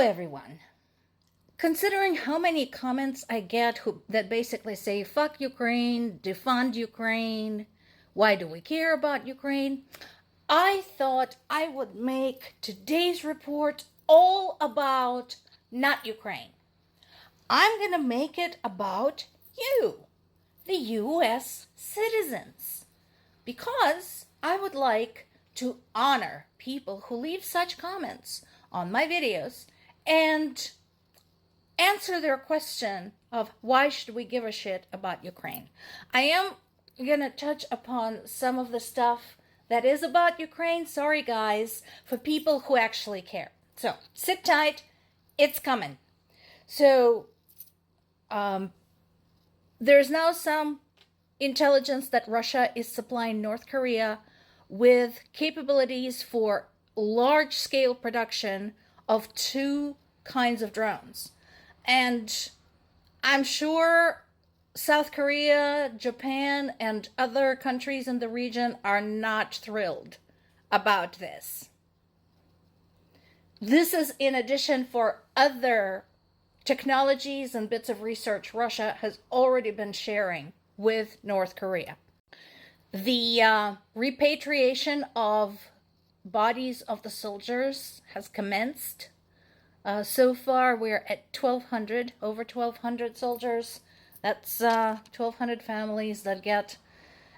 everyone. Considering how many comments I get that basically say, fuck Ukraine, defund Ukraine, why do we care about Ukraine? I thought I would make today's report all about not Ukraine. I'm going to make it about you, the US citizens, because I would like to honor people who leave such comments on my videos and answer their question of why should we give a shit about Ukraine. I am going to touch upon some of the stuff that is about Ukraine. Sorry guys, for people who actually care. So sit tight, it's coming. So there's now some intelligence that Russia is supplying North Korea with capabilities for large-scale production of two kinds of drones. And I'm sure South Korea, Japan, and other countries in the region are not thrilled about this. This is in addition for other technologies and bits of research Russia has already been sharing with North Korea. The repatriation of bodies of the soldiers has commenced. So far, we're at 1,200, over 1,200 soldiers. That's 1,200 families that get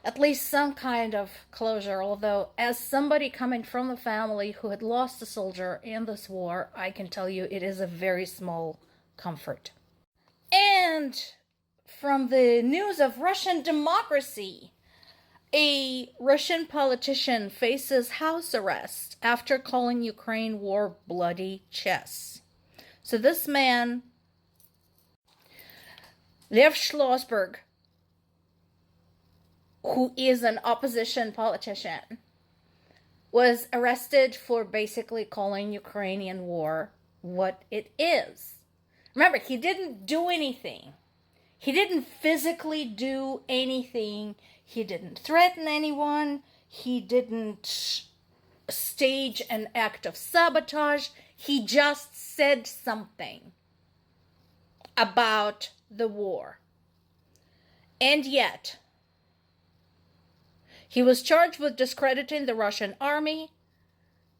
at least some kind of closure. Although, as somebody coming from the family who had lost a soldier in this war, I can tell you it is a very small comfort. And from the news of Russian democracy, a Russian politician faces house arrest after calling Ukraine war bloody chess. So this man, Lev Schlossberg, who is an opposition politician, was arrested for basically calling Ukrainian war what it is. Remember, he didn't do anything. He didn't physically do anything. He didn't threaten anyone. He didn't stage an act of sabotage. He just said something about the war. And yet, he was charged with discrediting the Russian army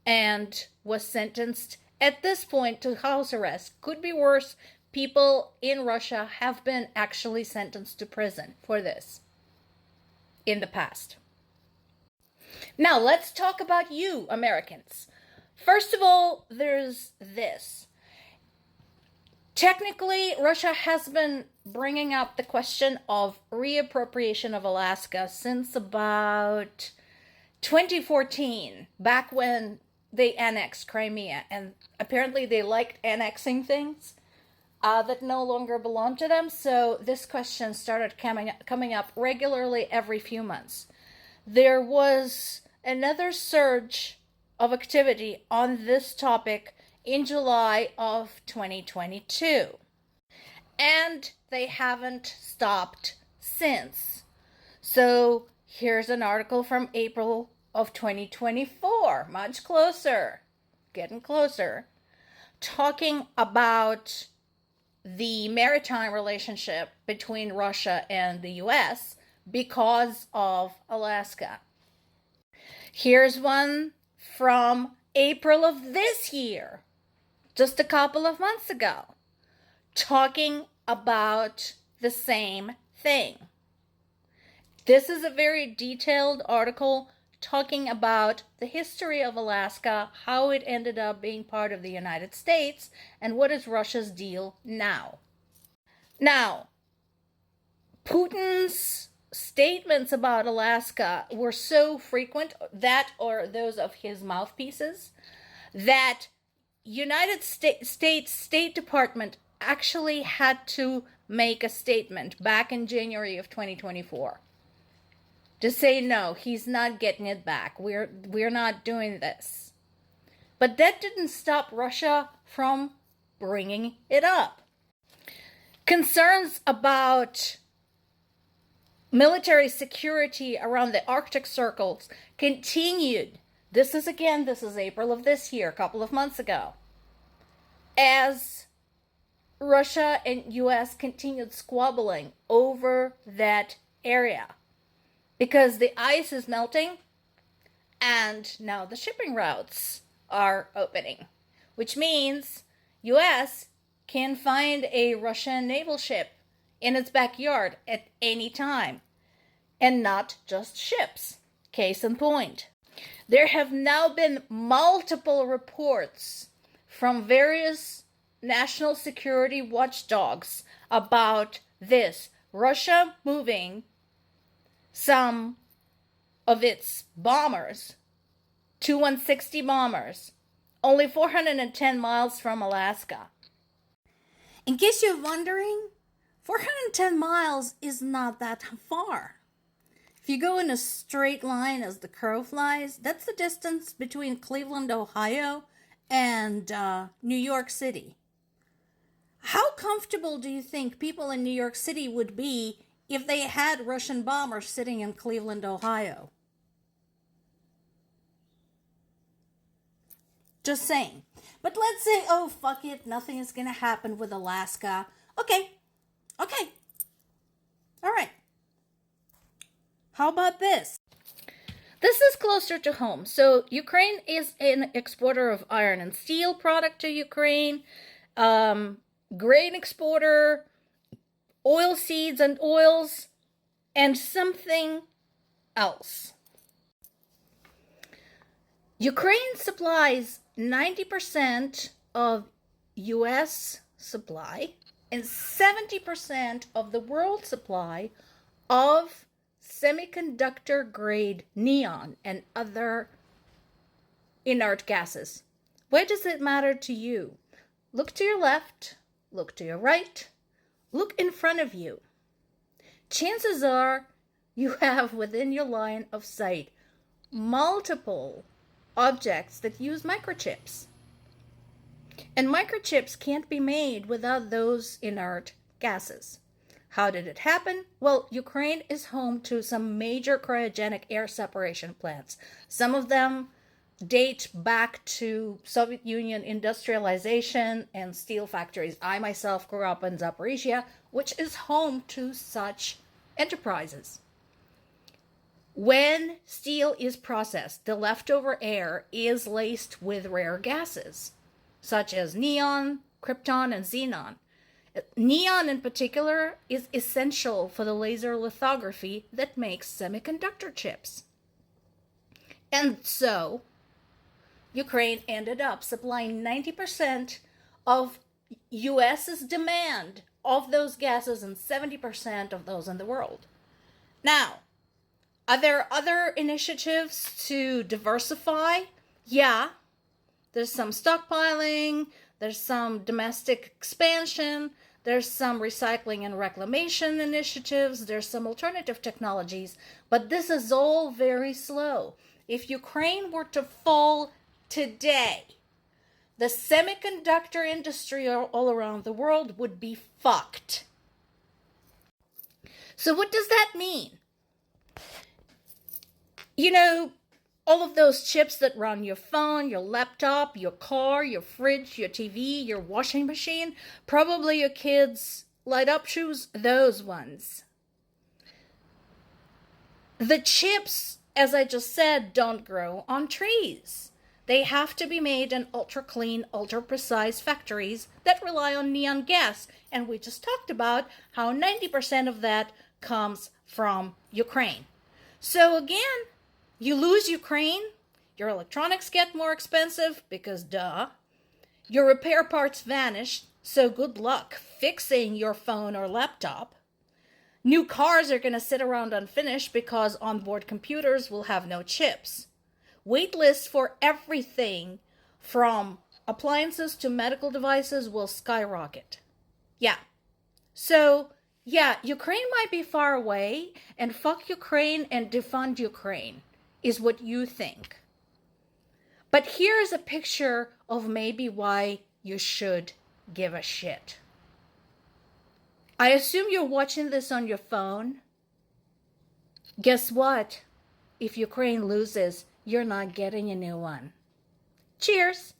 and was sentenced at this point to house arrest. Could be worse. People in Russia have been actually sentenced to prison for this in the past. Now, let's talk about you, Americans. First of all, there's this. Technically, Russia has been bringing up the question of reappropriation of Alaska since about 2014, back when they annexed Crimea. And apparently they liked annexing things that no longer belong to them. So this question started coming up regularly every few months. There was another surge of activity on this topic in July of 2022. And they haven't stopped since. So here's an article from April of 2024, much closer, getting closer, talking about the maritime relationship between Russia and the US because of Alaska. Here's one from April of this year, just a couple of months ago, talking about the same thing. This is a very detailed article talking about the history of Alaska, how it ended up being part of the United States, and what is Russia's deal now. Now, Putin's statements about Alaska were so frequent, that or those of his mouthpieces, that United States State Department actually had to make a statement back in January of 2024 to say, no, he's not getting it back. We're not doing this. But that didn't stop Russia from bringing it up. Concerns about military security around the Arctic circles continued. This is April of this year, a couple of months ago. as Russia and US continued squabbling over that area because the ice is melting and now the shipping routes are opening, which means US can find a Russian naval ship in its backyard at any time, and not just ships. Case in point, there have now been multiple reports from various national security watchdogs about this. Russia moving some of its bombers, Tu-160 bombers, only 410 miles from Alaska. In case you're wondering, 410 miles is not that far. If you go in a straight line as the crow flies, that's the distance between Cleveland, Ohio, and New York City. How comfortable do you think people in New York City would be if they had Russian bombers sitting in Cleveland, Ohio? Just saying. But let's say, oh, fuck it, nothing is going to happen with Alaska. Okay. All right. How about this? This is closer to home. So Ukraine is an exporter of iron and steel product to Ukraine, grain exporter, oil seeds and oils, and something else. Ukraine supplies 90% of US supply and 70% of the world supply of semiconductor grade neon and other inert gases. Why does it matter to you? Look to your left, look to your right, look in front of you. Chances are you have within your line of sight multiple objects that use microchips. And microchips can't be made without those inert gases. How did it happen? Well, Ukraine is home to some major cryogenic air separation plants. Some of them date back to Soviet Union industrialization and steel factories. I myself grew up in Zaporizhia, which is home to such enterprises. When steel is processed, the leftover air is laced with rare gases, such as neon, krypton, and xenon. Neon in particular is essential for the laser lithography that makes semiconductor chips. And so, Ukraine ended up supplying 90% of US's demand of those gases and 70% of those in the world. Now, are there other initiatives to diversify? Yeah. There's some stockpiling, there's some domestic expansion, there's some recycling and reclamation initiatives, there's some alternative technologies, but this is all very slow. If Ukraine were to fall today, the semiconductor industry all around the world would be fucked. So what does that mean? You know, all of those chips that run your phone, your laptop, your car, your fridge, your TV, your washing machine, probably your kids' light-up shoes, those ones. The chips, as I just said, don't grow on trees. They have to be made in ultra-clean, ultra-precise factories that rely on neon gas. And we just talked about how 90% of that comes from Ukraine. So again, you lose Ukraine, your electronics get more expensive because duh. Your repair parts vanish, so good luck fixing your phone or laptop. New cars are going to sit around unfinished because onboard computers will have no chips. Wait lists for everything from appliances to medical devices will skyrocket. Yeah. So, yeah, Ukraine might be far away, and fuck Ukraine and defund Ukraine is what you think. But here's a picture of maybe why you should give a shit. I assume you're watching this on your phone. Guess what? If Ukraine loses, you're not getting a new one. Cheers!